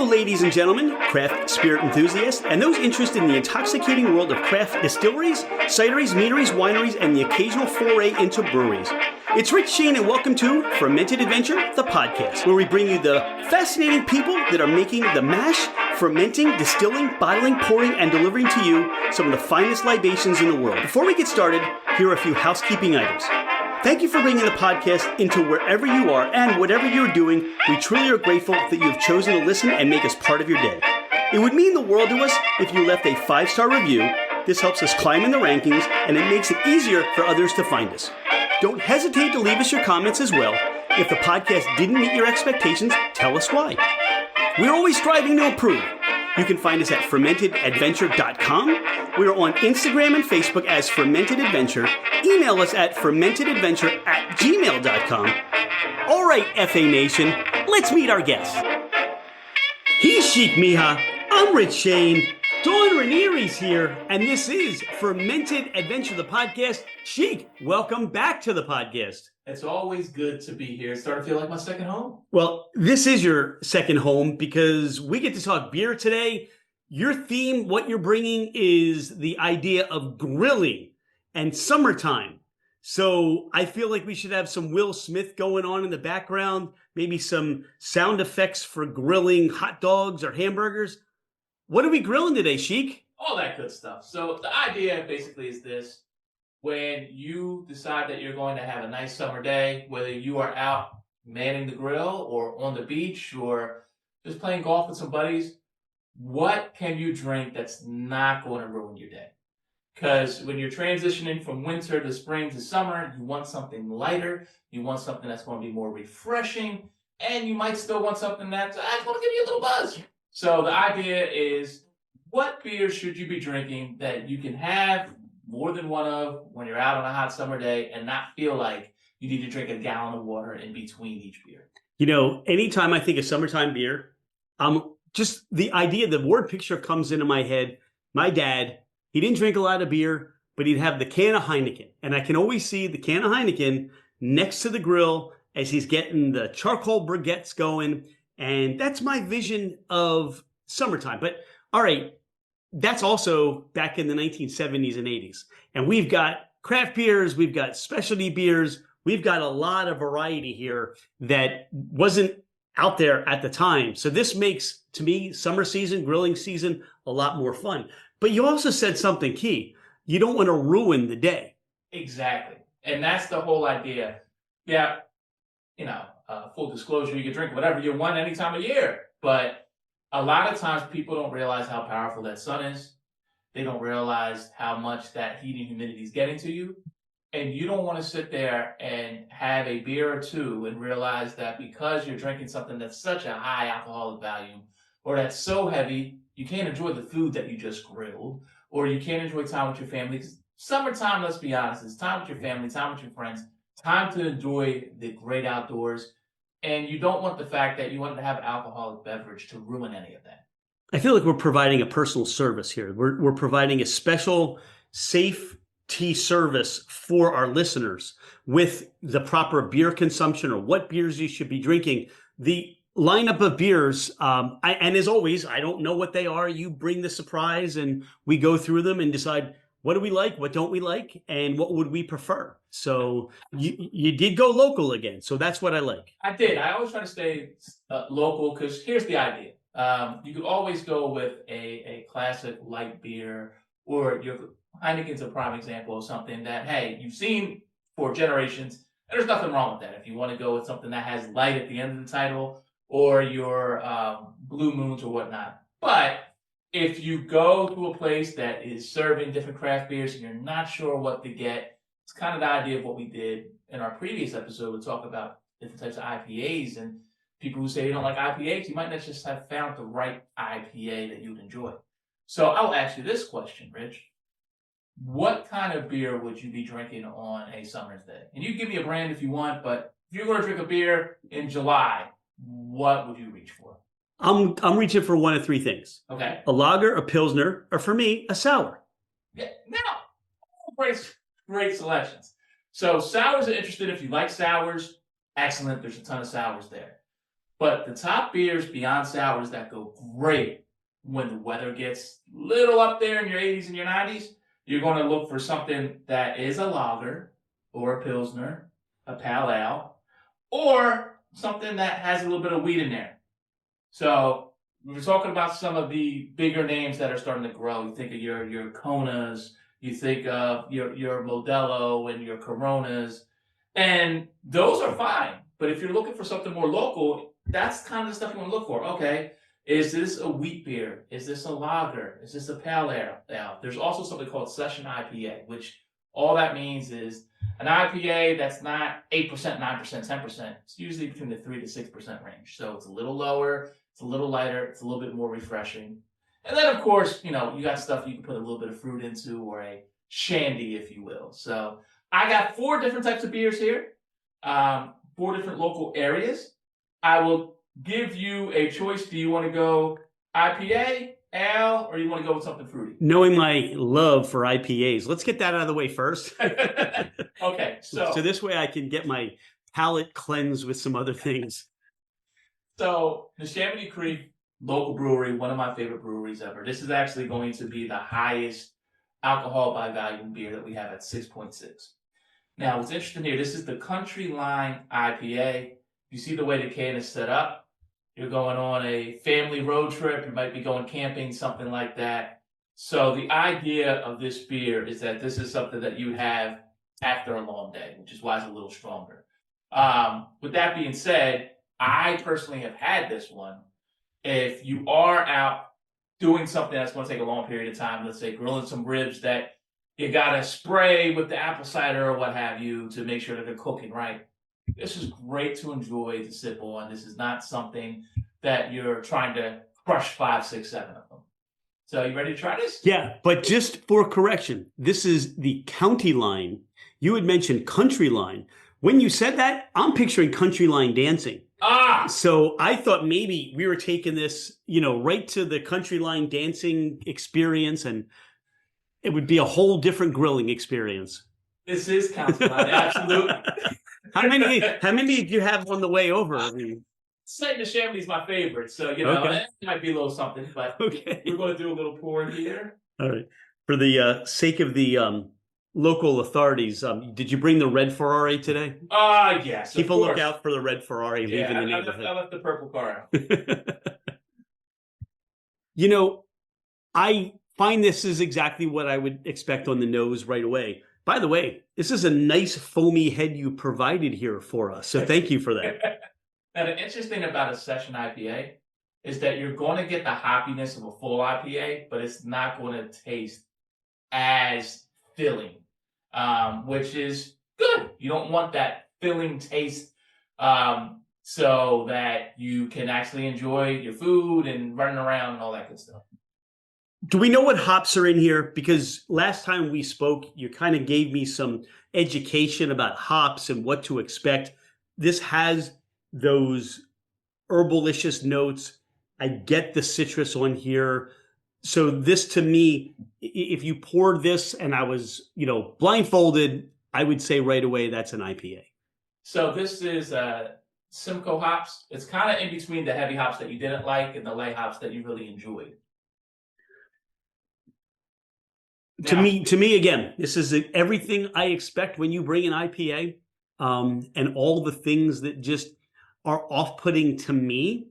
Hello, ladies and gentlemen, craft spirit enthusiasts, and those interested in the intoxicating world of craft distilleries, cideries, meaderies, wineries, and the occasional foray into breweries. It's Rich Shane, and welcome to Fermented Adventure, the podcast, where we bring you the fascinating people that are making the mash, fermenting, distilling, bottling, pouring, and delivering to you some of the finest libations in the world. Before we get started, here are a few housekeeping items. Thank you for bringing the podcast into wherever you are and whatever you're doing. We truly are grateful that you have chosen to listen and make us part of your day. It would mean the world to us if you left a 5-star review. This helps us climb in the rankings, and it makes it easier for others to find us. Don't hesitate to leave us your comments as well. If the podcast didn't meet your expectations, tell us why. We're always striving to improve. You can find us at fermentedadventure.com. We are on Instagram and Facebook as Fermented Adventure. Email us at fermentedadventure@gmail.com. All right, FA Nation, let's meet our guest. He's Sheik Meah. I'm Rich Shane. Dawn Ranieri's here, and this is Fermented Adventure, the podcast. Sheik, welcome back to the podcast. It's always good to be here. It's starting to feel like my second home. Well, this is your second home because we get to talk beer today. Your theme, what you're bringing, is the idea of grilling and summertime. So I feel like we should have some Will Smith going on in the background, maybe some sound effects for grilling hot dogs or hamburgers. What are we grilling today, Sheik? All that good stuff. So the idea basically is this. When you decide that you're going to have a nice summer day, whether you are out manning the grill or on the beach or just playing golf with some buddies, what can you drink that's not going to ruin your day? Because when you're transitioning from winter to spring to summer, you want something lighter, you want something that's going to be more refreshing, and you might still want something that's going to give you a little buzz. So the idea is, what beer should you be drinking that you can have more than one of when you're out on a hot summer day and not feel like you need to drink a gallon of water in between each beer? You know, anytime I think of summertime beer, just the idea, the word picture comes into my head. My dad, he didn't drink a lot of beer, but he'd have the can of Heineken. And I can always see the can of Heineken next to the grill as he's getting the charcoal briquettes going. And that's my vision of summertime. But all right, that's also back in the 1970s and 80s. And we've got craft beers, we've got specialty beers, we've got a lot of variety here that wasn't out there at the time. So this makes, to me, summer season, grilling season, a lot more fun. But you also said something key. You don't want to ruin the day. Exactly. And that's the whole idea. Yeah, full disclosure, you can drink whatever you want any time of year. But a lot of times people don't realize how powerful that sun is. They don't realize how much that heat and humidity is getting to you. And you don't want to sit there and have a beer or two and realize that because you're drinking something that's such a high alcoholic value or that's so heavy, you can't enjoy the food that you just grilled, or you can't enjoy time with your family. Because summertime, let's be honest, is time with your family, time with your friends, time to enjoy the great outdoors. And you don't want the fact that you want to have an alcoholic beverage to ruin any of that. I feel like we're providing a personal service here. We're providing a special safety service for our listeners with the proper beer consumption or what beers you should be drinking. The lineup of beers, and as always, I don't know what they are. You bring the surprise and we go through them and decide what do we like, what don't we like, and what would we prefer. So you did go local again, so that's what I like. I did. I always try to stay local because here's the idea. You could always go with a classic light beer, or your Heineken's a prime example of something that, hey, you've seen for generations, and there's nothing wrong with that. If you want to go with something that has light at the end of the title, or your Blue Moons or whatnot. But if you go to a place that is serving different craft beers and you're not sure what to get, it's kind of the idea of what we did in our previous episode. We talk about different types of IPAs, and people who say they don't like IPAs, you might not just have found the right IPA that you'd enjoy. So I'll ask you this question, Rich. What kind of beer would you be drinking on a summer's day? And you give me a brand if you want, but if you're going to drink a beer in July, what would you reach for? I'm reaching for one of three things. Okay. A lager, a pilsner, or for me, a sour. Yeah. Now, great selections. So sours are interesting. If you like sours, excellent. There's a ton of sours there. But the top beers beyond sours that go great when the weather gets little up there in your 80s and your 90s, you're going to look for something that is a lager or a pilsner, a pale ale, or something that has a little bit of wheat in there. So we were talking about some of the bigger names that are starting to grow. You think of your Konas, you think of your Modelo and your Coronas, and those are fine. But if you're looking for something more local, that's kind of the stuff you want to look for. Okay, is this a wheat beer? Is this a lager? Is this a pale ale? There's also something called session IPA, which all that means is an IPA that's not 8%, 9%, 10%. It's usually between the 3 to 6% range. So it's a little lower, it's a little lighter, it's a little bit more refreshing. And then, of course, you got stuff you can put a little bit of fruit into, or a shandy, if you will. So I got 4 different types of beers here, 4 different local areas. I will give you a choice. Do you want to go IPA, ale, or you want to go with something fruity? Knowing my love for IPAs, let's get that out of the way first. Okay, so this way I can get my palate cleansed with some other things. So Neshaminy Creek local brewery, one of my favorite breweries ever. This is actually going to be the highest alcohol by volume beer that we have at 6.6. Now, what's interesting here, this is the Country Line IPA. You see the way the can is set up. You're going on a family road trip. You might be going camping, something like that. So the idea of this beer is that this is something that you have after a long day, which is why it's a little stronger. With that being said, I personally have had this one. If you are out doing something that's going to take a long period of time, let's say grilling some ribs that you got to spray with the apple cider or what have you to make sure that they're cooking right, this is great to enjoy, to sip on. This is not something that you're trying to crush 5, 6, 7 of them. So you ready to try this? Yeah, but just for correction, this is the County Line. You had mentioned Country Line. When you said that, I'm picturing Country Line dancing. So I thought maybe we were taking this, right to the Country Line dancing experience, and it would be a whole different grilling experience. This is Country Line, absolutely. How many do you have on the way over? I mean, Say Neshaminy is my favorite, so it might be a little something, but okay. We're going to do a little pour here. All right. For the sake of the local authorities, did you bring the red Ferrari today? Yes. Keep a lookout for the red Ferrari leaving the neighborhood. I left the purple car out. I find this is exactly what I would expect on the nose right away. By the way, this is a nice foamy head you provided here for us, so thank you for that. Now, the interesting about a session IPA is that you're going to get the hoppiness of a full IPA, but it's not going to taste as filling, which is good. You don't want that filling taste, so that you can actually enjoy your food and running around and all that good stuff. Do we know what hops are in here? Because last time we spoke, you kind of gave me some education about hops and what to expect. This has those herbalicious notes. I get the citrus on here. So this, to me, if you poured this and I was, blindfolded, I would say right away that's an IPA. So this is Simcoe hops. It's kind of in between the heavy hops that you didn't like and the light hops that you really enjoyed. To me, again, this is everything I expect when you bring an IPA, and all the things that just are off-putting to me.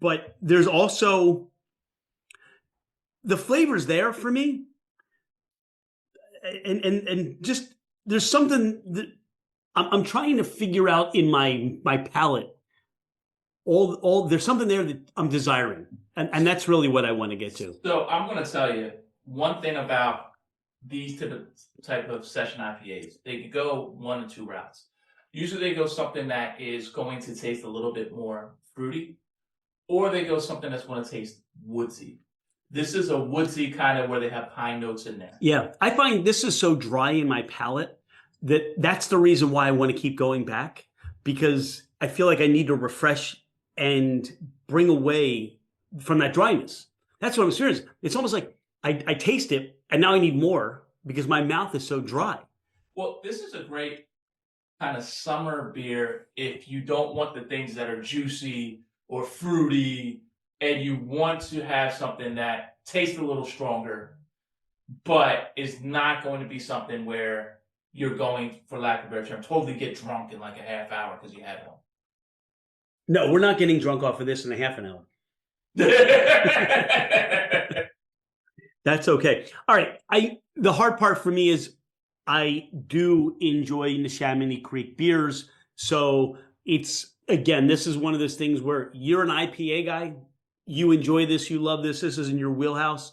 But there's also the flavors there for me, and just there's something that I'm trying to figure out in my palate. All there's something there that I'm desiring, and that's really what I want to get to. So I'm going to tell you one thing about these type of session IPAs. They could go 1 of 2 routes. Usually they go something that is going to taste a little bit more fruity, or they go something that's going to taste woodsy. This is a woodsy kind of where they have pine notes in there. Yeah, I find this is so dry in my palate that's the reason why I want to keep going back, because I feel like I need to refresh and bring away from that dryness. That's what I'm experiencing. It's almost like I taste it, and now I need more because my mouth is so dry. Well, this is a great kind of summer beer if you don't want the things that are juicy or fruity, and you want to have something that tastes a little stronger, but is not going to be something where you're going, for lack of a better term, totally get drunk in like a half hour because you had one. No, we're not getting drunk off of this in a half an hour. That's okay. All right. The hard part for me is I do enjoy Neshaminy Creek beers. So it's, again, this is one of those things where you're an IPA guy. You enjoy this. You love this. This is in your wheelhouse.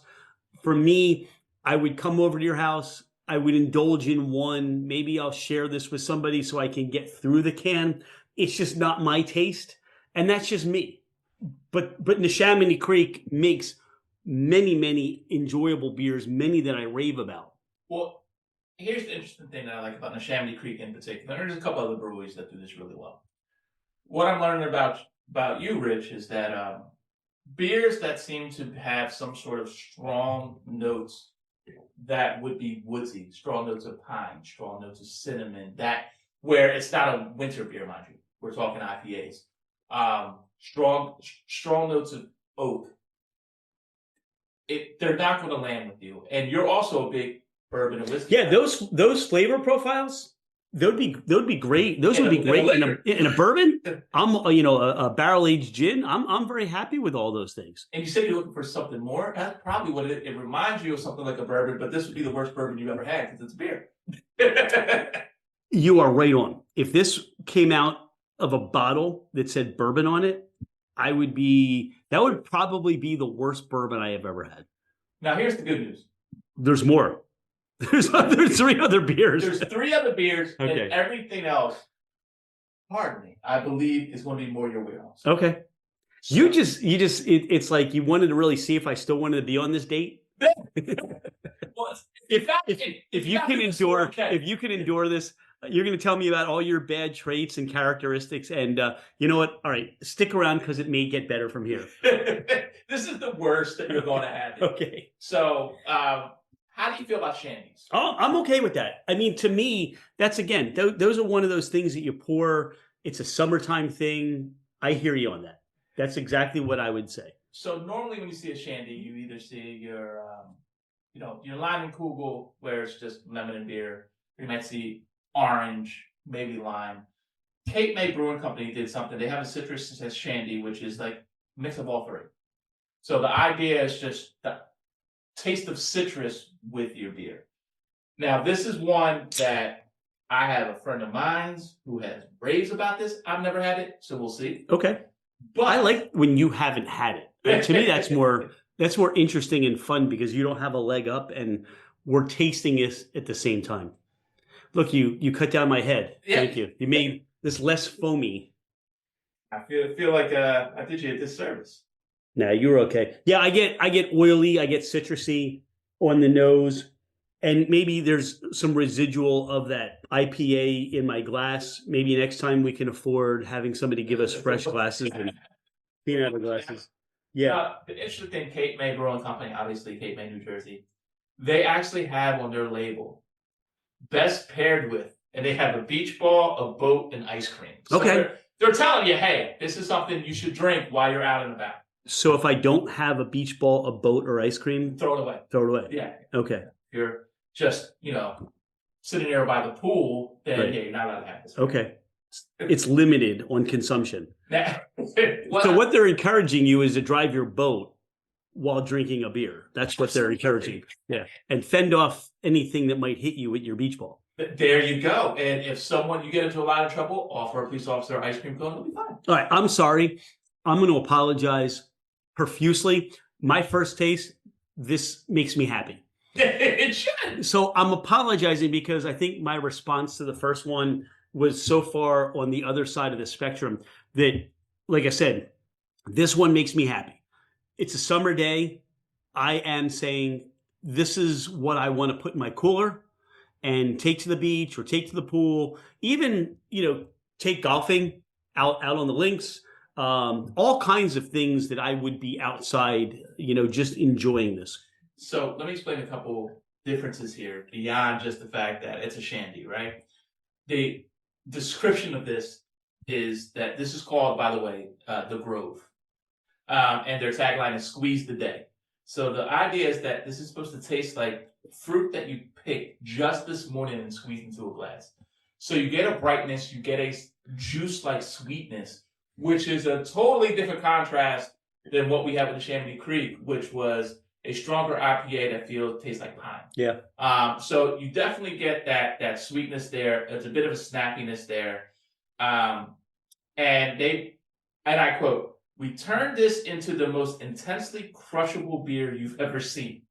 For me, I would come over to your house. I would indulge in one. Maybe I'll share this with somebody so I can get through the can. It's just not my taste. And that's just me. But Neshaminy Creek makes many enjoyable beers, many that I rave about. Well, here's the interesting thing that I like about Neshaminy Creek in particular. There's a couple other breweries that do this really well. What I'm learning about you, Rich, is that beers that seem to have some sort of strong notes that would be woodsy, strong notes of pine, strong notes of cinnamon, that where it's not a winter beer, mind you. We're talking IPAs. Strong notes of oak. They're not going to land with you. And you're also a big bourbon and whiskey. Yeah, those flavor profiles, those would be great. Those would be great in a bourbon. I'm a barrel aged gin. I'm very happy with all those things. And you said you're looking for something more. That's probably what it reminds you of, something like a bourbon. But this would be the worst bourbon you've ever had because it's beer. You are right on. If this came out of a bottle that said bourbon on it, that would probably be the worst bourbon I have ever had. Now here's the good news. There's more. There's 3 other beers. There's 3 other beers, okay. And everything else, pardon me, I believe is going to be more your wheelhouse. Okay. So, it's like you wanted to really see if I still wanted to be on this date. Well, if you can endure this, you're going to tell me about all your bad traits and characteristics, and you know what? All right, stick around because it may get better from here. This is the worst that you're going to have. Okay. So, how do you feel about shandies? Oh, I'm okay with that. I mean, to me, that's, again, those are one of those things that you pour. It's a summertime thing. I hear you on that. That's exactly what I would say. So normally when you see a shandy, you either see your lime and kugel, where it's just lemon and beer. You might see orange, maybe lime. Sheik Meah Brewing Company did something. They have a citrus shandy, which is like a mix of all 3. So the idea is just the taste of citrus with your beer. Now, this is one that I have a friend of mine's who has raves about this. I've never had it, so we'll see. Okay. But I like when you haven't had it. And to me, that's more interesting and fun because you don't have a leg up and we're tasting it at the same time. Look, you cut down my head. Yeah. Thank you. You made this less foamy. I feel like I did you a disservice. No, you're okay. Yeah, I get oily, I get citrusy on the nose, and maybe there's some residual of that IPA in my glass. Maybe next time we can afford having somebody give us fresh glasses and peanut glasses. Yeah. The interesting thing, Sheik Meah Brewing Company, obviously Sheik Meah, New Jersey, they actually have on their label best paired with, and they have a beach ball, a boat, and ice cream. So okay. They're telling you, hey, this is something you should drink while you're out and about. So if I don't have a beach ball, a boat, or ice cream, throw it away. Throw it away. Yeah. Okay. If you're just, sitting there by the pool, then right. Yeah, you're not allowed to have this. Okay. It's limited on consumption. Well, so what they're encouraging you is to drive your boat while drinking a beer. That's what they're encouraging. Yeah. And fend off anything that might hit you with your beach ball. There you go. And if you get into a lot of trouble, offer a police officer ice cream cone, it'll be fine. All right. I'm sorry. I'm going to apologize profusely. My first taste, this makes me happy. It should. So I'm apologizing because I think my response to the first one was so far on the other side of the spectrum that, like I said, this one makes me happy. It's a summer day. I am saying this is what I want to put in my cooler and take to the beach or take to the pool, even, take golfing out on the links, all kinds of things that I would be outside, just enjoying this. So let me explain a couple differences here beyond just the fact that it's a shandy, right? description of this is that this is called, by the way, the Grove. And their tagline is "Squeeze the Day." So the idea is that this is supposed to taste like fruit that you picked just this morning and squeezed into a glass. So you get a brightness, you get a juice-like sweetness, which is a totally different contrast than what we have with the Chamonix Creek, which was a stronger IPA that tastes like pine. Yeah. So you definitely get that sweetness there. There's a bit of a snappiness there. And I quote, "We turned this into the most intensely crushable beer you've ever seen."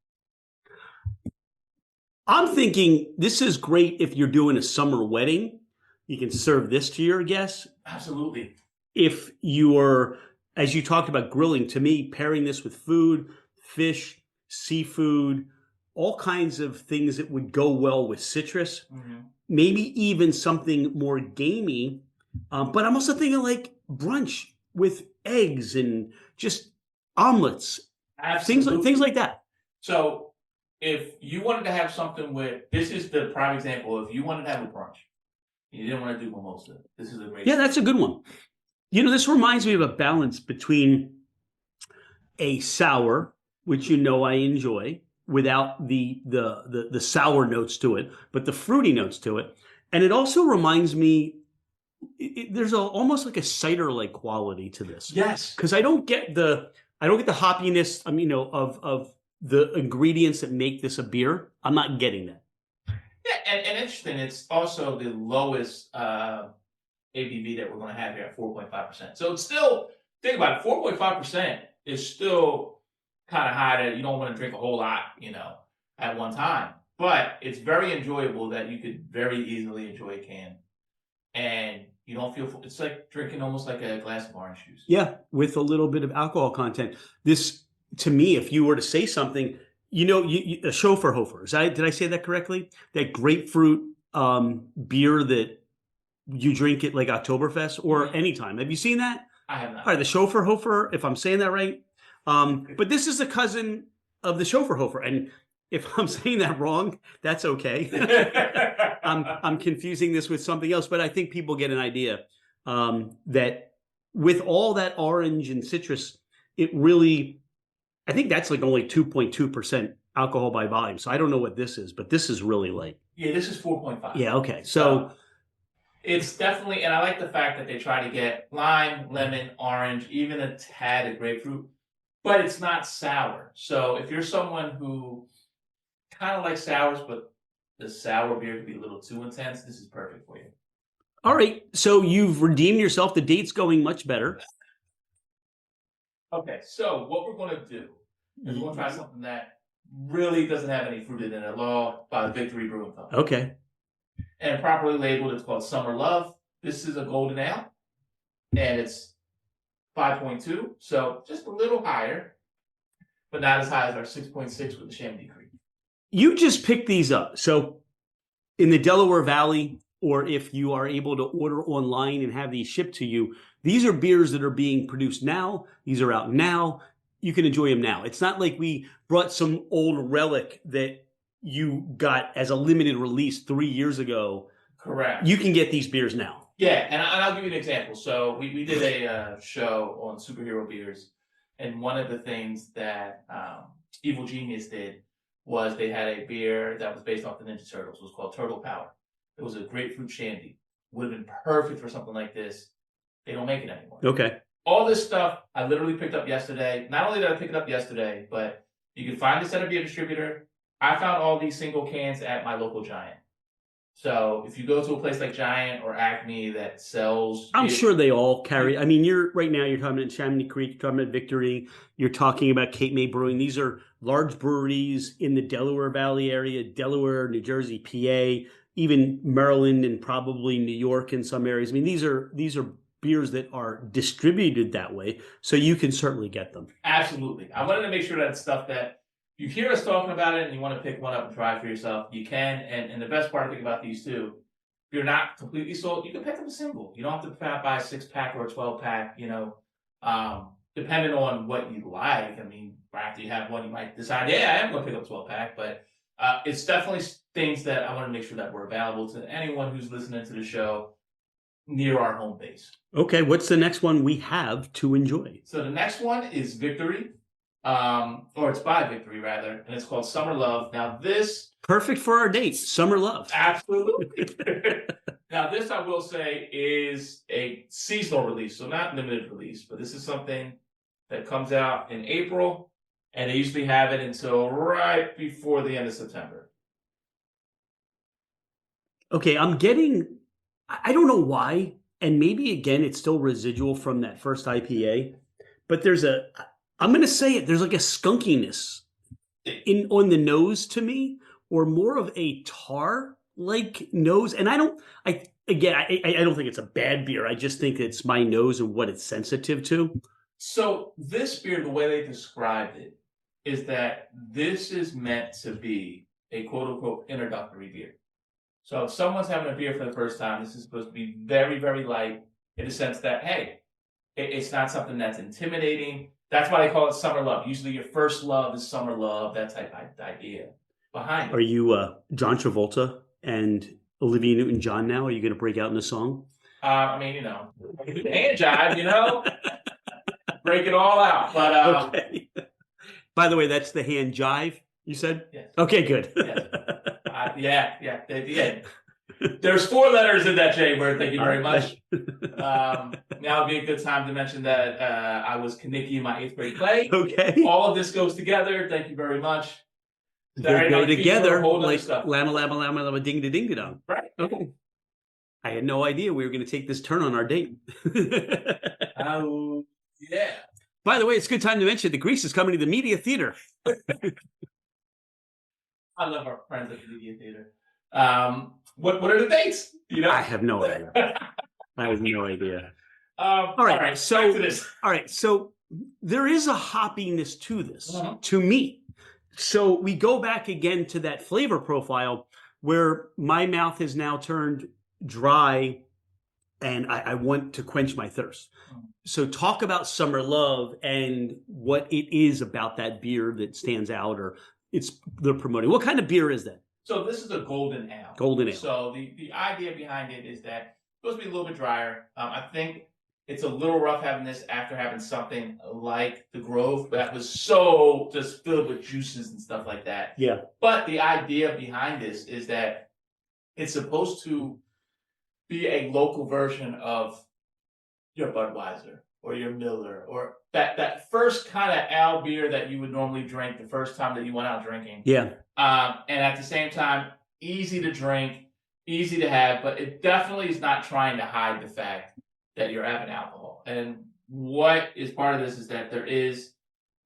I'm thinking this is great if you're doing a summer wedding. You can serve this to your guests. Absolutely. If you're, as you talked about grilling, to me, pairing this with food, fish, seafood, all kinds of things that would go well with citrus, maybe even something more gamey. But I'm also thinking like brunch with eggs and just omelets, Absolutely. things like that. So if you wanted to have something this is the prime example. If you wanted to have a brunch, you didn't want to do mimosa, this is a great. Yeah, that's a good one. This reminds me of a balance between a sour, which I enjoy, without the sour notes to it, but the fruity notes to it. And it also reminds me, there's almost like a cider-like quality to this. Yes. Because I don't get the hoppiness, of the ingredients that make this a beer. I'm not getting that. Yeah, and interesting, it's also the lowest ABV that we're going to have here at 4.5%. So it's still, think about it, 4.5% is still kind of high that you don't want to drink a whole lot, at one time. But it's very enjoyable that you could very easily enjoy a can. And you don't feel, it's like drinking almost like a glass of orange juice. Yeah, with a little bit of alcohol content. This, to me, if you were to say something, a Schofferhofer, did I say that correctly? That grapefruit beer that you drink at like Oktoberfest or anytime. Have you seen that? I have not. All right, the Schofferhofer, if I'm saying that right. But this is a cousin of the Schofferhofer. And if I'm saying that wrong, that's okay. I'm confusing this with something else, but I think people get an idea that with all that orange and citrus, it really, I think that's like only 2.2% alcohol by volume. So I don't know what this is, but this is really light. Yeah, this is 4.5. Yeah, okay. So it's definitely, and I like the fact that they try to get lime, lemon, orange, even a tad of grapefruit, but it's not sour. So if you're someone who kind of likes sours, but the sour beer could be a little too intense, this is perfect for you. All right. So you've redeemed yourself. The date's going much better. Okay. So what we're going to do is we're going to try something that really doesn't have any fruit in it at all by Victory Brewing Company. Okay. And properly labeled, it's called Summer Love. This is a golden ale, and it's 5.2, so just a little higher, but not as high as our 6.6 with the Chamonix Creek. You just picked these up. So in the Delaware Valley, or if you are able to order online and have these shipped to you, these are beers that are being produced now. These are out now. You can enjoy them now. It's not like we brought some old relic that you got as a limited release 3 years ago. Correct. You can get these beers now. Yeah, and I'll give you an example. So we did a show on superhero beers, and one of the things that Evil Genius did was they had a beer that was based off the Ninja Turtles. It was called Turtle Power. It was a grapefruit shandy. Would have been perfect for something like this. They don't make it anymore. Okay. All this stuff I literally picked up yesterday. Not only did I pick it up yesterday, but you can find this at a beer distributor. I found all these single cans at my local Giant. So if you go to a place like Giant or Acme that sells, I'm sure they all carry. I mean, you're talking about Chamonix Creek, you're talking about Victory, you're talking about Cape May Brewing. These are large breweries in the Delaware Valley area, Delaware, New Jersey, PA, even Maryland, and probably New York in some areas. I mean, these are beers that are distributed that way, so you can certainly get them. Absolutely. I wanted to make sure that stuff that you hear us talking about it and you want to pick one up and try it for yourself, you can. And the best part I think about these too, if you're not completely sold, you can pick up a single. You don't have to buy a 6-pack or a 12-pack, depending on what you like. I mean, after you have one, you might decide, yeah, I am going to pick up a 12-pack. But it's definitely things that I want to make sure that were available to anyone who's listening to the show. near our home base. Okay, what's the next one we have to enjoy? So the next one is Victory, or it's by Victory rather, and it's called Summer Love. Now this Perfect for our date, Summer Love. absolutely. Now this I will say is a seasonal release, so not limited release, but this is something that comes out in April, and they usually have it until right before the end of September. Okay, I don't know why, and maybe again it's still residual from that first IPA, but I'm going to say it, there's like a skunkiness on the nose to me, or more of a tar like nose. And I don't think it's a bad beer. I just think it's my nose and what it's sensitive to. So this beer, the way they described it, is that this is meant to be a quote unquote introductory beer. So if someone's having a beer for the first time, this is supposed to be very, very light in the sense that, hey, it's not something that's intimidating. That's why they call it summer love. Usually your first love is summer love, that type of idea behind it. Are you John Travolta and Olivia Newton-John now? Are you going to break out in a song? I mean, hand jive, break it all out. But okay. By the way, that's the hand jive, you said? Yes. Okay, good. Yes. Yeah. There's 4 letters in that J word. Thank you very much. Now would be a good time to mention that I was Kaniki in my 8th grade play. Okay. All of this goes together. Thank you very much. They go together like lama lama lama lama ding da ding da dong. Right. Okay. I had no idea we were going to take this turn on our date. Oh, yeah. By the way, it's a good time to mention the Grease is coming to the Media Theater. I love our friends at the Media Theater. What are the dates? I have no idea. I have no idea. All right. So there is a hoppiness to this, to me. So we go back again to that flavor profile where my mouth has now turned dry and I want to quench my thirst. So talk about Summer Love and what it is about that beer that stands out or they're promoting. What kind of beer is that? So this is a golden ale. Golden ale. So the idea behind it is that it's supposed to be a little bit drier. I think it's a little rough having this after having something like the Grove that was so just filled with juices and stuff like that. Yeah. But the idea behind this is that it's supposed to be a local version of your Budweiser or your Miller or that first kind of ale beer that you would normally drink the first time that you went out drinking. Yeah. And at the same time, easy to drink, easy to have, but it definitely is not trying to hide the fact that you're having alcohol. And what is part of this is that there is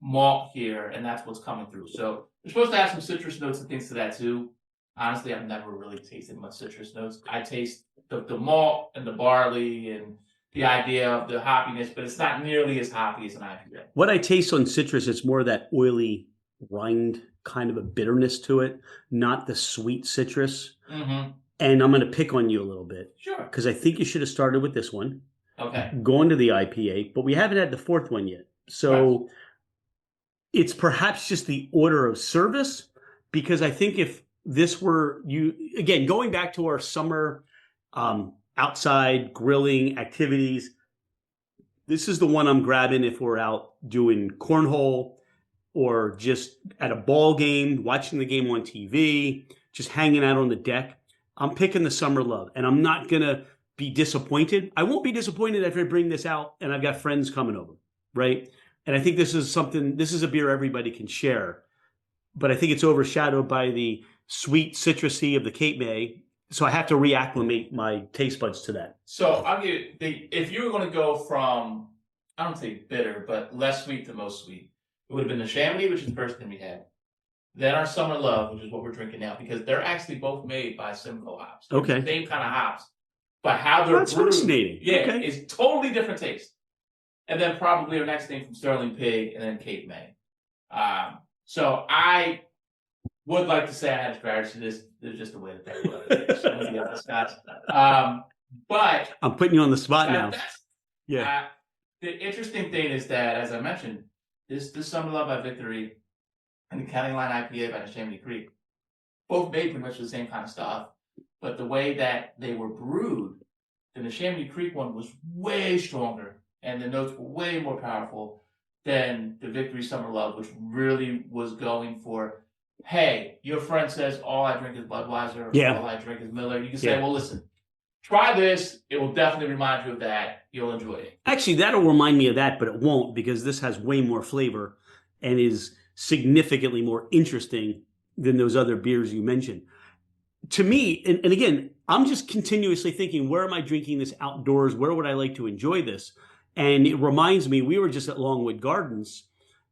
malt here, and that's what's coming through. So you're supposed to have some citrus notes and things to that too. Honestly, I've never really tasted much citrus notes. I taste the malt and the barley and the idea of the hoppiness, but it's not nearly as hoppy as an IPA. What I taste on citrus, it's more of that oily rind kind of a bitterness to it, not the sweet citrus. Mm-hmm. And I'm going to pick on you a little bit. Sure. Because I think you should have started with this one. Okay. Going to the IPA, but we haven't had the 4th one yet. So it's perhaps just the order of service, because I think if this were again, going back to our summer outside grilling activities, this is the one I'm grabbing if we're out doing cornhole or just at a ball game, watching the game on TV, just hanging out on the deck. I'm picking the Summer Love, and I'm not going to be disappointed. I won't be disappointed if I bring this out and I've got friends coming over, right? And I think this is a beer everybody can share, but I think it's overshadowed by the sweet citrusy of the Sheik Meah. So I have to reacclimate my taste buds to that. So I'll give you if you were going to go from, I don't say bitter, but less sweet to most sweet, it would have been the Chamonix, which is the first thing we had. Then our Summer Love, which is what we're drinking now, because they're actually both made by Simcoe hops. They're okay. The same kind of hops, but how they're That's brewed, fascinating. yeah, okay. It's totally different taste. And then probably our next thing from Sterling Pig and then Sheik Meah. So I would like to say I had a strategy to this. There's just a way that was. But I'm putting you on the spot now. Yeah. The interesting thing is that, as I mentioned, this Summer Love by Victory and the County Line IPA by the Chamonix Creek, both made pretty much the same kind of stuff, but the way that they were brewed, the then the Chamonix Creek one was way stronger, and the notes were way more powerful than the Victory Summer Love, which really was going for, hey, your friend says all I drink is Budweiser, Yeah. all I drink is Miller. You can say, well, listen, try this. It will definitely remind you of that. You'll enjoy it. Actually, that'll remind me of that, but it won't, because this has way more flavor and is significantly more interesting than those other beers you mentioned. To me, and again, I'm just continuously thinking, where am I drinking this outdoors? Where would I like to enjoy this? And it reminds me, we were just at Longwood Gardens,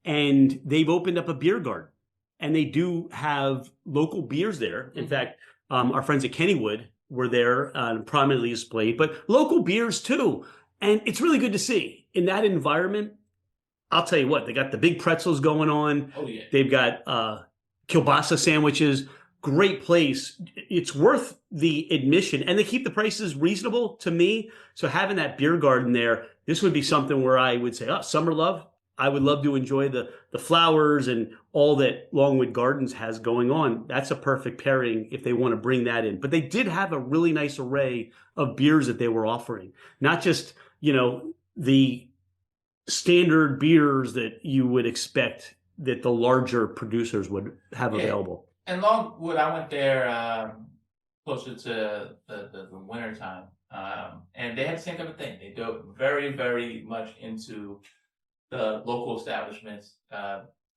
and they've opened up a beer garden, and they do have local beers there. In fact, our friends at Kennywood were there, prominently displayed, but local beers too. And it's really good to see in that environment. I'll tell you what, they got the big pretzels going on. Oh, yeah. They've got kielbasa sandwiches. Great place. It's worth the admission, and they keep the prices reasonable to me. So having that beer garden there, this would be something where I would say, oh, Summer Love. I would love to enjoy the flowers and all that Longwood Gardens has going on. That's a perfect pairing if they want to bring that in. But they did have a really nice array of beers that they were offering. Not just, the standard beers that you would expect that the larger producers would have available. And Longwood, I went there closer to the winter time, and they had the same type of thing. They dove very, very much into the local establishments.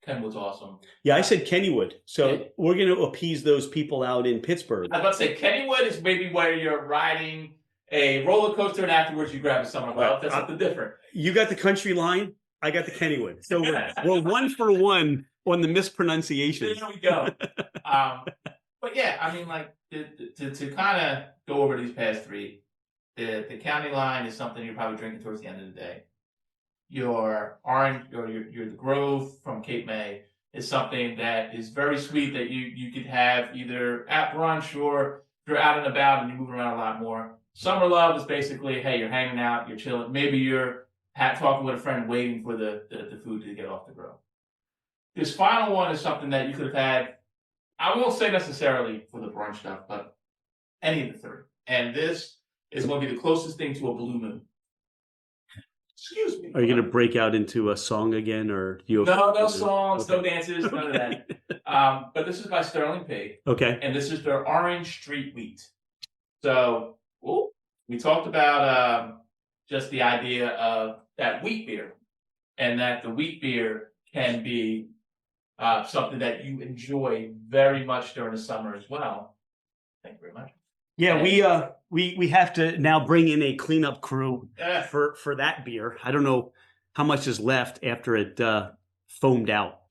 Kenwood's awesome. Yeah, I said Kennywood. So we're going to appease those people out in Pittsburgh. I was about to say, Kennywood is maybe where you're riding a roller coaster and afterwards you grab a Summer Love. That's something different. You got the country line. I got the Kennywood. So we're 1 for 1 on the mispronunciation. There we go. But yeah, I mean, like to kind of go over these past three, the county line is something you're probably drinking towards the end of the day. Your orange or your the Grove from Cape May is something that is very sweet that you could have either at brunch or if you're out and about and you're moving around a lot more. Summer Love is basically, hey, you're hanging out, you're chilling. Maybe you're talking with a friend waiting for the food to get off the grill. This final one is something that you could have had, I won't say necessarily for the brunch stuff, but any of the three. And this is going to be the closest thing to a Blue Moon. Excuse me. Are you going to break out into a song again, or do you? No songs, no dances, none of that. But this is by Sterling Pig. Okay. And this is their Orange Street Wheat. So we talked about just the idea of that wheat beer, and that the wheat beer can be something that you enjoy very much during the summer as well. Thank you very much. Yeah, we have to now bring in a cleanup crew for that beer. I don't know how much is left after it foamed out.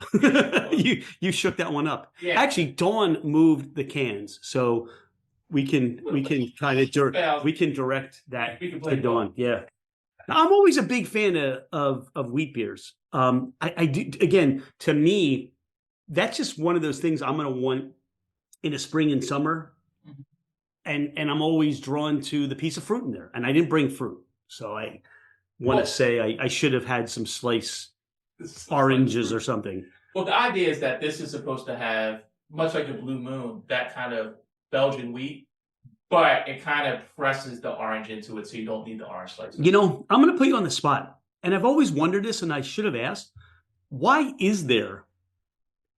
you shook that one up. Yeah. Actually, Dawn moved the cans, so we can kind of we can direct that to Dawn. Yeah. Now, I'm always a big fan of wheat beers. I do, again, to me, that's just one of those things I'm going to want in the spring and summer. And I'm always drawn to the piece of fruit in there. And I didn't bring fruit. So I want to say I should have had some slice oranges or something. Well, the idea is that this is supposed to have, much like the Blue Moon, that kind of Belgian wheat, but it kind of presses the orange into it so you don't need the orange slices. I'm going to put you on the spot. And I've always wondered this, and I should have asked, why is there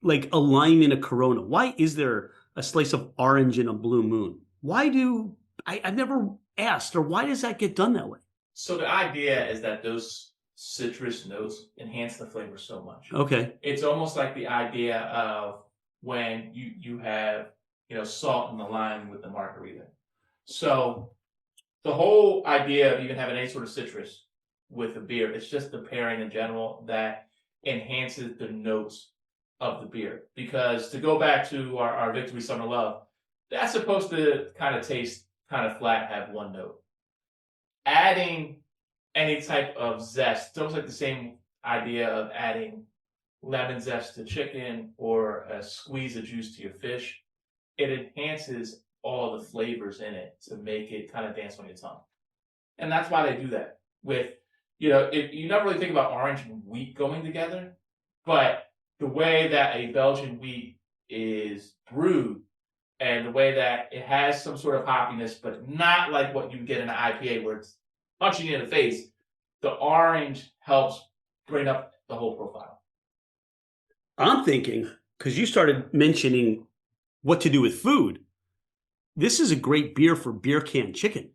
like a lime in a Corona? Why is there a slice of orange in a Blue Moon? Why do I've never asked, or why does that get done that way? So the idea is that those citrus notes enhance the flavor so much. Okay. It's almost like the idea of when you have, salt in the lime with the margarita. So the whole idea of even having any sort of citrus with a beer, it's just the pairing in general that enhances the notes of the beer. Because to go back to our Victory Summer Love, that's supposed to kind of taste kind of flat, have one note. Adding any type of zest, it's almost like the same idea of adding lemon zest to chicken or a squeeze of juice to your fish. It enhances all the flavors in it to make it kind of dance on your tongue. And that's why they do that. With, if you never really think about orange and wheat going together, but the way that a Belgian wheat is brewed And the way that it has some sort of hoppiness, but not like what you get in an IPA where it's punching you in the face. The orange helps bring up the whole profile. I'm thinking, because you started mentioning what to do with food, this is a great beer for beer can chicken.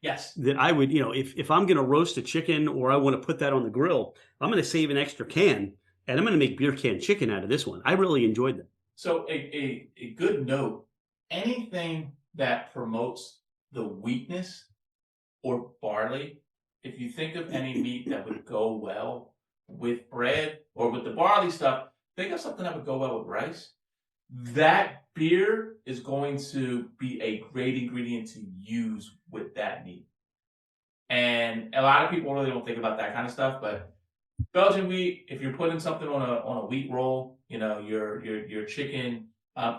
Yes. That I would, if I'm going to roast a chicken or I want to put that on the grill, I'm going to save an extra can and I'm going to make beer can chicken out of this one. I really enjoyed that. So a good note, anything that promotes the wheatness or barley, if you think of any meat that would go well with bread or with the barley stuff, think of something that would go well with rice. That beer is going to be a great ingredient to use with that meat. And a lot of people really don't think about that kind of stuff, but Belgian wheat, if you're putting something on a wheat roll, your chicken,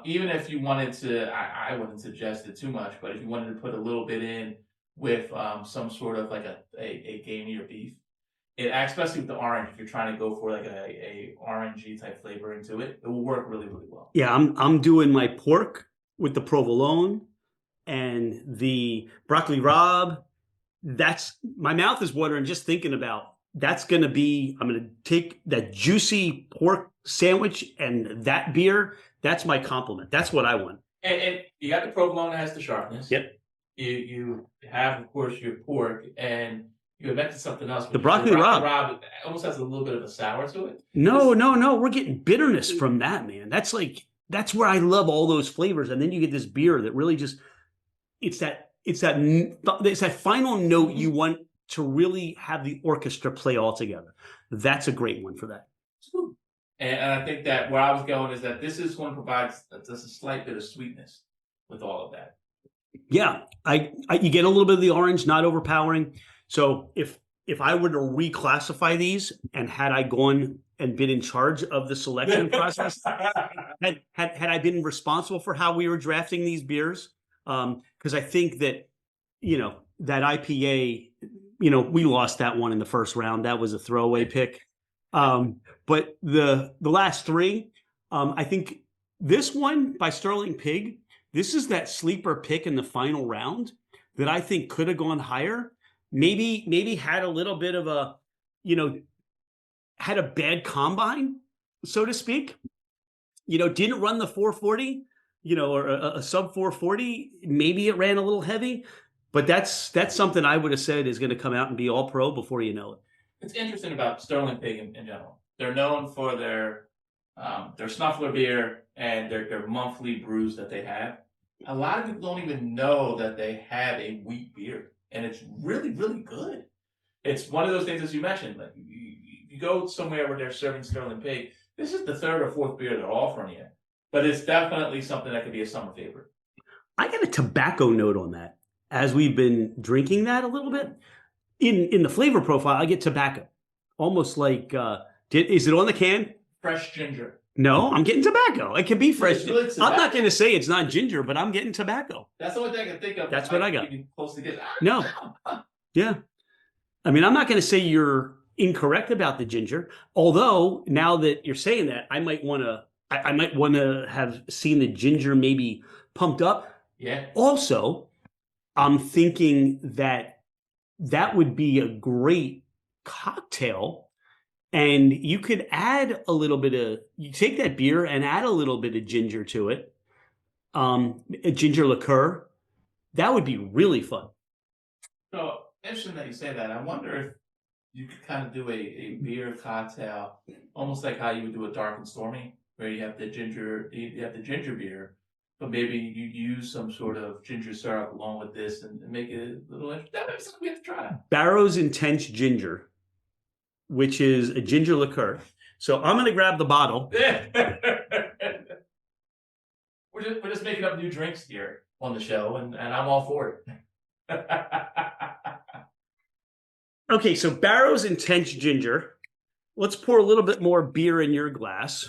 even if you wanted to, I wouldn't suggest it too much, but if you wanted to put a little bit in with some sort of like a gamier beef, especially with the orange, if you're trying to go for like a orangey type flavor into it, it will work really, really well. Yeah, I'm doing my pork with the provolone and the broccoli rabe. That's my mouth is watering just thinking about that's going to be, I'm going to take that juicy pork sandwich and that beer. That's my compliment. That's what I want. And you got the provolone that has the sharpness. Yep. You have, of course, your pork, and you invented something else. The broccoli rabe almost has a little bit of a sour to it. No. We're getting bitterness from that, man. That's where I love all those flavors. And then you get this beer that really just, it's that final note you want to really have the orchestra play all together. That's a great one for that. And I think that where I was going is that this is one provides just a slight bit of sweetness with all of that. Yeah, you get a little bit of the orange, not overpowering. So if I were to reclassify these and had I gone and been in charge of the selection process, had I been responsible for how we were drafting these beers, because I think that that IPA, we lost that one in the first round. That was a throwaway pick. But the last three, I think this one by Sterling Pig, this is that sleeper pick in the final round that I think could have gone higher. Maybe had a little bit of a, had a bad combine, so to speak. Didn't run the 440, or a sub 440. Maybe it ran a little heavy, but that's something I would have said is going to come out and be all pro before you know it. It's interesting about Sterling Pig in general. They're known for their snuffler beer and their monthly brews that they have. A lot of people don't even know that they have a wheat beer, and it's really, really good. It's one of those things, as you mentioned, like you go somewhere where they're serving Sterling Pig, this is the third or fourth beer they're offering you, but it's definitely something that could be a summer favorite. I got a tobacco note on that. As we've been drinking that a little bit, in the flavor profile, I get tobacco, almost like is it on the can? Fresh ginger. No, I'm getting tobacco. It can be fresh. Really I'm not going to say it's not ginger, but I'm getting tobacco. That's the only thing I can think of. That's what I got. Close to get. No. Yeah. I mean, I'm not going to say you're incorrect about the ginger. Although now that you're saying that, I might want to have seen the ginger maybe pumped up. Yeah. Also, I'm thinking that would be a great cocktail. And you could add a little bit of, you take that beer and add a little bit of ginger to it, a ginger liqueur. That would be really fun. So, interesting that you say that. I wonder if you could kind of do a beer cocktail, almost like how you would do a dark and stormy, where you have the ginger beer, but maybe you use some sort of ginger syrup along with this and make it a little interesting. That might be something we have to try. Barrow's Intense Ginger, which is a ginger liqueur. So I'm going to grab the bottle. We're just making up new drinks here on the show, and I'm all for it. Okay, so Barrow's Intense Ginger. Let's pour a little bit more beer in your glass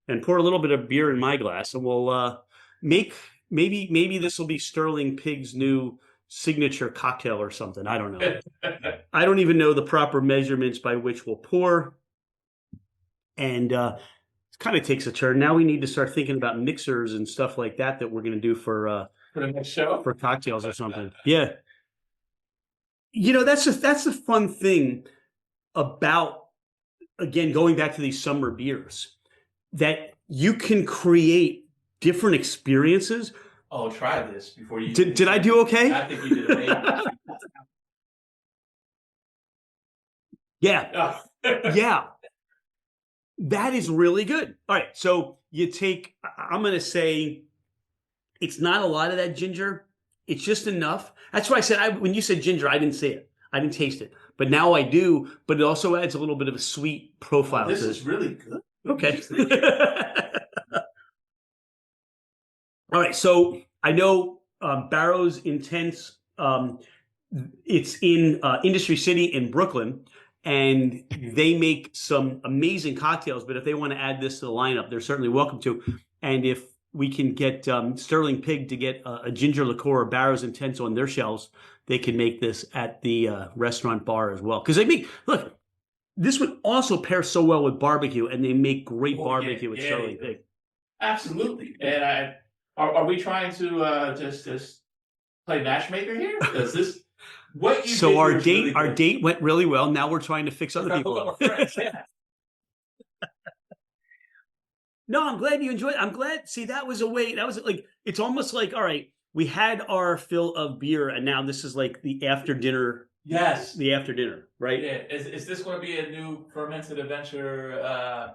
and pour a little bit of beer in my glass, and we'll maybe this will be Sterling Pig's new signature cocktail or something. I don't know. I don't even know the proper measurements by which we'll pour. And kind of takes a turn. Now we need to start thinking about mixers and stuff like that we're going to do For the next show. for cocktails or something. Yeah. That's the fun thing about, again, going back to these summer beers, that you can create different experiences. Oh, try this before you. Did I do okay? I think you did amazing. Yeah. Yeah. That is really good. All right. So you take, I'm going to say it's not a lot of that ginger. It's just enough. That's why I said, when you said ginger, I didn't say it. I didn't taste it. But now I do. But it also adds a little bit of a sweet profile. This is really good. Okay. All right. So I know Barrow's Intense. It's in Industry City in Brooklyn. And they make some amazing cocktails. But if they want to add this to the lineup, they're certainly welcome to. And if we can get Sterling Pig to get a ginger liqueur or Barrow's Intense on their shelves, they can make this at the restaurant bar as well. Because look, this would also pair so well with barbecue, and they make great barbecue with Sterling Pig. Absolutely. And are we trying to just play matchmaker here? Because this. So our date went really well. Now we're trying to fix other people up. No, I'm glad you enjoyed it. I'm glad. See, that was like, it's almost like, all right, we had our fill of beer, and now this is like the after dinner. Yes. The after dinner, right? Yeah. Is this going to be a new fermented adventure,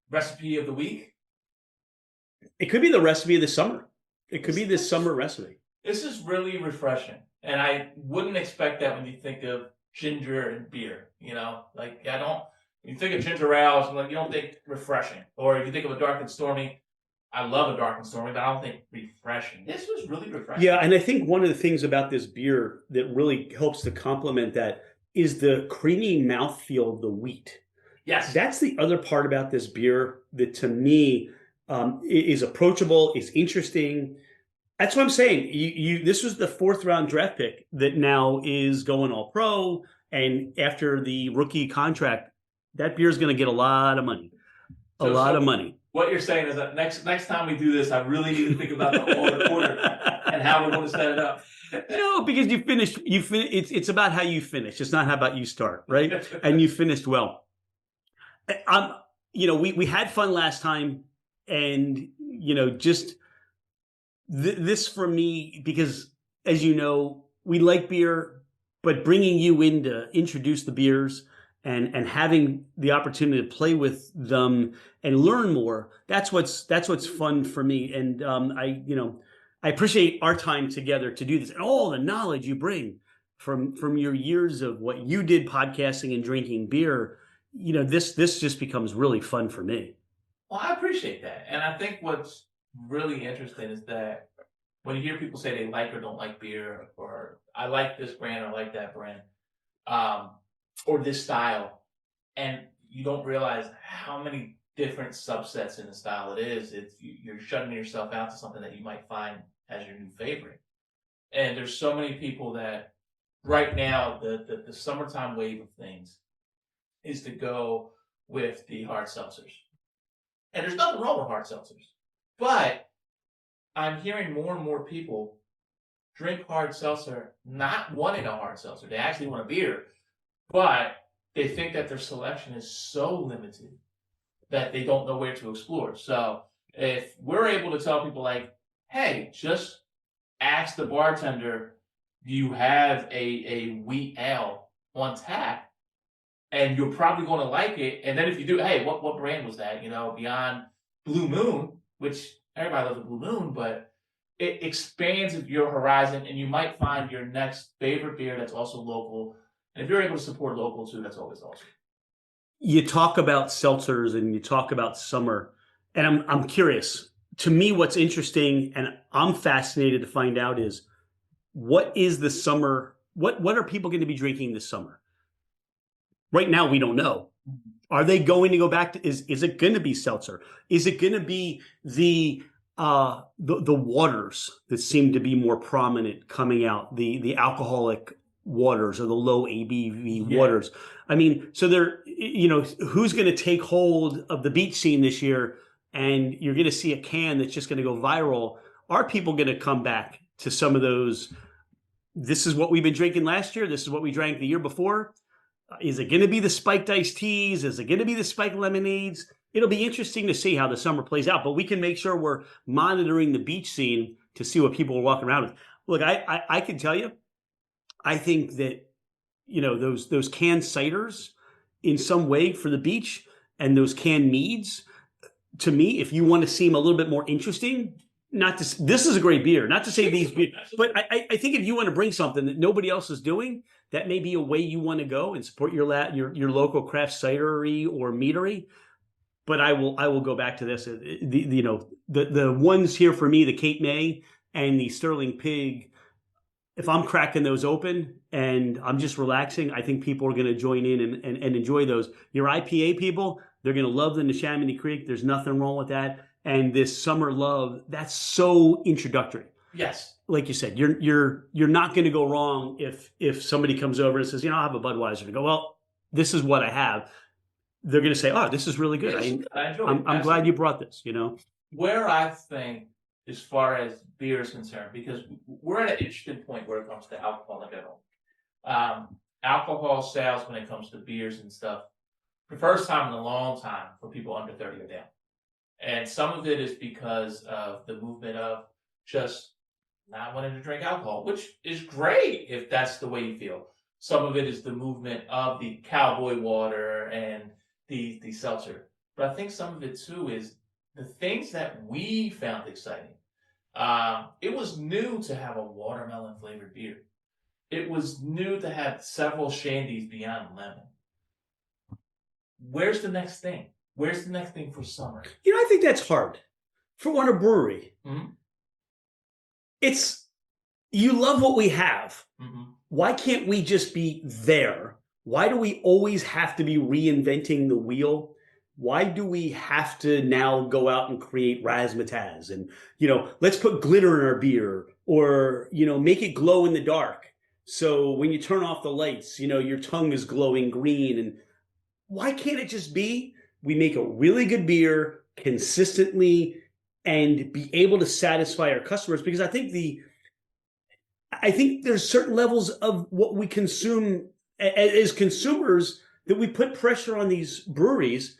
recipe of the week? It could be the recipe of the summer. It could be this summer recipe. This is really refreshing. And I wouldn't expect that when you think of ginger and beer, when you think of ginger ales, you don't think refreshing. Or if you think of a dark and stormy, I love a dark and stormy, but I don't think refreshing. This was really refreshing. Yeah, and I think one of the things about this beer that really helps to complement that is the creamy mouthfeel of the wheat. Yes. That's the other part about this beer that to me is approachable, is interesting. That's what I'm saying. This was the 4th round draft pick that now is going all pro. And after the rookie contract, that beer is going to get a lot of money. A lot of money. What you're saying is that next time we do this, I really need to think about the whole quarter and how we're going to set it up. No, because you finished. It's about how you finish. It's not how about you start, right? And you finished well. We had fun last time, and just. This for me, because as you know, we like beer, but bringing you in to introduce the beers and having the opportunity to play with them and learn more, that's what's fun for me. And I appreciate our time together to do this and all the knowledge you bring from your years of what you did podcasting and drinking beer. This just becomes really fun for me. Well, I appreciate that. And I think what's really interesting is that when you hear people say they like or don't like beer, or I like this brand or I like that brand, or this style, and you don't realize how many different subsets in the style it is, you're shutting yourself out to something that you might find as your new favorite. And there's so many people that right now, the summertime wave of things is to go with the hard seltzers. And there's nothing wrong with hard seltzers. But I'm hearing more and more people drink hard seltzer, not wanting a hard seltzer. They actually want a beer, but they think that their selection is so limited that they don't know where to explore. So if we're able to tell people like, hey, just ask the bartender, do you have a wheat ale on tap? And you're probably going to like it. And then if you do, hey, what brand was that? Beyond Blue Moon, which everybody loves the Blue Moon, but it expands your horizon, and you might find your next favorite beer that's also local. And if you're able to support local too, that's always awesome. You talk about seltzers and you talk about summer, and I'm curious. To me, what's interesting, and I'm fascinated to find out, is what is the summer? What are people going to be drinking this summer? Right now, we don't know. Are they going to go back to? Is it going to be seltzer? Is it going to be the waters that seem to be more prominent coming out? The alcoholic waters or the low ABV Yeah. waters. I mean, so who's going to take hold of the beach scene this year? And you're going to see a can that's just going to go viral. Are people going to come back to some of those? This is what we've been drinking last year. This is what we drank the year before. Is it going to be the spiked iced teas? Is it going to be the spiked lemonades? It'll be interesting to see how the summer plays out, but we can make sure we're monitoring the beach scene to see what people are walking around with. Look, I can tell you, I think that those canned ciders in some way for the beach and those canned meads, to me, if you want to seem a little bit more interesting, not to this is a great beer, not to say these, but I think if you want to bring something that nobody else is doing, that may be a way you want to go and support your local craft cidery or meadery. But I will go back to this. The ones here for me, the Sheik Meah and the Sterling Pig. If I'm cracking those open and I'm just relaxing, I think people are going to join in and enjoy those. Your IPA people, they're going to love the Neshaminy Creek. There's nothing wrong with that. And this summer love, that's so introductory. Yes. Like you said, you're not going to go wrong if somebody comes over and says, I'll have a Budweiser. And go, well, this is what I have. They're going to say, oh, this is really good. I'm glad you brought this. Where I think, as far as beer is concerned, because we're at an interesting point where it comes to alcohol in general. Alcohol sales when it comes to beers and stuff, for the first time in a long time for people under 30 or down. And some of it is because of the movement of just not wanting to drink alcohol, which is great if that's the way you feel. Some of it is the movement of the cowboy water and the seltzer. But I think some of it too is the things that we found exciting. It was new to have a watermelon flavored beer. It was new to have several shandies beyond lemon. Where's the next thing? Where's the next thing for summer? I think that's hard for a brewery. Mm-hmm. You love what we have. Mm-hmm. Why can't we just be there? Why do we always have to be reinventing the wheel? Why do we have to now go out and create razzmatazz and, let's put glitter in our beer or, make it glow in the dark. So when you turn off the lights, your tongue is glowing green. And why can't it just be we make a really good beer consistently and be able to satisfy our customers? Because I think there's certain levels of what we consume as consumers that we put pressure on these breweries.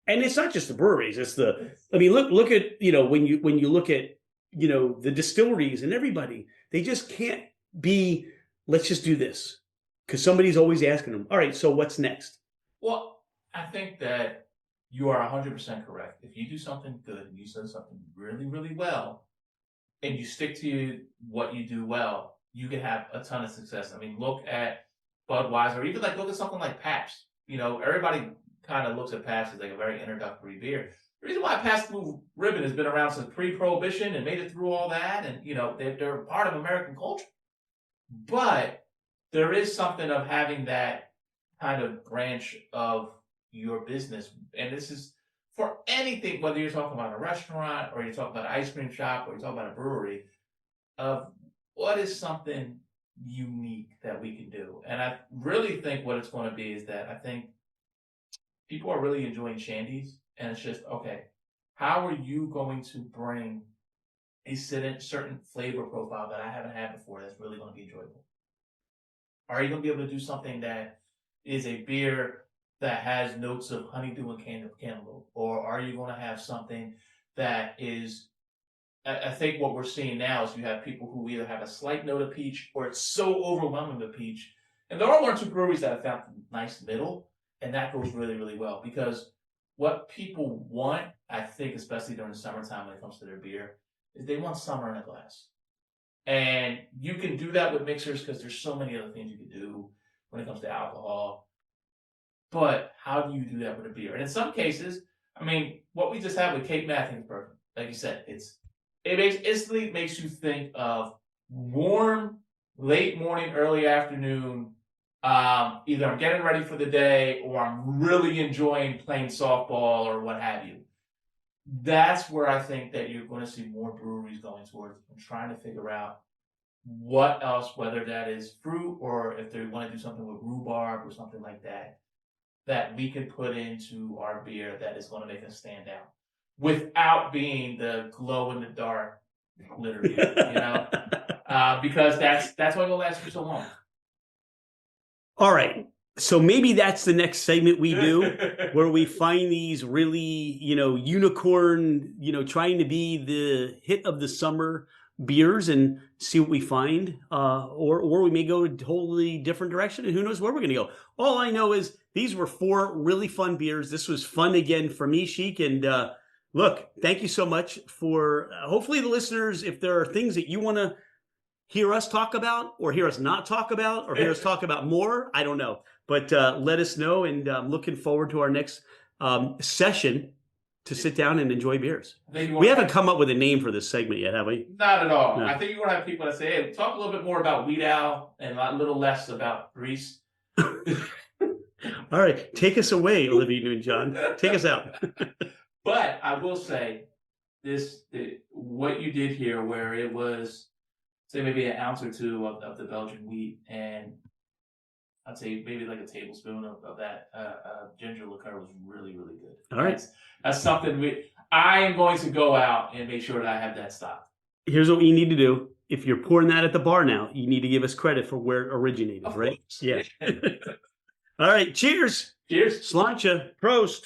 And it's not just the breweries. It's look at, when you look at, the distilleries and everybody, they just can't be, let's just do this. Because somebody's always asking them, all right, so what's next? Well, I think that you are 100% correct. If you do something good and you do something really, really well, and you stick to what you do well, you can have a ton of success. I mean, look at Budweiser, or even look at something like Pabst. Everybody kind of looks at Pabst as like a very introductory beer. The reason why Pabst Blue Ribbon has been around since pre-Prohibition and made it through all that, and they're part of American culture. But there is something of having that kind of branch of your business, and this is for anything, whether you're talking about a restaurant or you're talking about an ice cream shop or you're talking about a brewery, of what is something unique that we can do. And I really think what it's going to be is that I think people are really enjoying shandies, and it's just, okay, how are you going to bring a certain flavor profile that I haven't had before that's really going to be enjoyable? Are you going to be able to do something that is a beer that has notes of honeydew and cantaloupe? Or are you going to have something that is, I think what we're seeing now is you have people who either have a slight note of peach or it's so overwhelming with peach. And there are one or two breweries that have found a nice middle, and that goes really, really well. Because what people want, I think, especially during the summertime when it comes to their beer, is they want summer in a glass. And you can do that with mixers because there's so many other things you can do when it comes to alcohol. But how do you do that with a beer? And in some cases, I mean, what we just had with Sheik Meah, I think is perfect. Like you said, it instantly makes you think of warm, late morning, early afternoon. Either I'm getting ready for the day or I'm really enjoying playing softball or what have you. That's where I think that you're going to see more breweries going towards and trying to figure out what else, whether that is fruit or if they want to do something with rhubarb or something like that, that we can put into our beer that is going to make us stand out without being the glow in the dark glitter beer, because that's why it'll last for so long. All right. So maybe that's the next segment we do, where we find these really, unicorn, trying to be the hit of the summer beers and see what we find. Or we may go a totally different direction, and who knows where we're going to go. All I know is these were 4 really fun beers. This was fun again for me, Sheik. And look, thank you so much for hopefully the listeners, if there are things that you want to hear us talk about or hear us not talk about or hear us talk about more, I don't know. But let us know, and I'm looking forward to our next session to sit down and enjoy beers. We haven't come up with a name for this segment yet, have we? Not at all. No. I think you're going to have people that say, hey, talk a little bit more about Wheat Owl and a little less about Greece. All right. Take us away, Olivia Newton-John. Take us out. But I will say, what you did here, where it was, say, maybe an ounce or 2 of the Belgian wheat, and I'd say maybe like a tablespoon of that ginger liqueur was really, really good. All right. That's something I am going to go out and make sure that I have that stock. Here's what you need to do. If you're pouring that at the bar now, you need to give us credit for where it originated, right? Yeah. All right. Cheers. Cheers. Sláinte. Prost.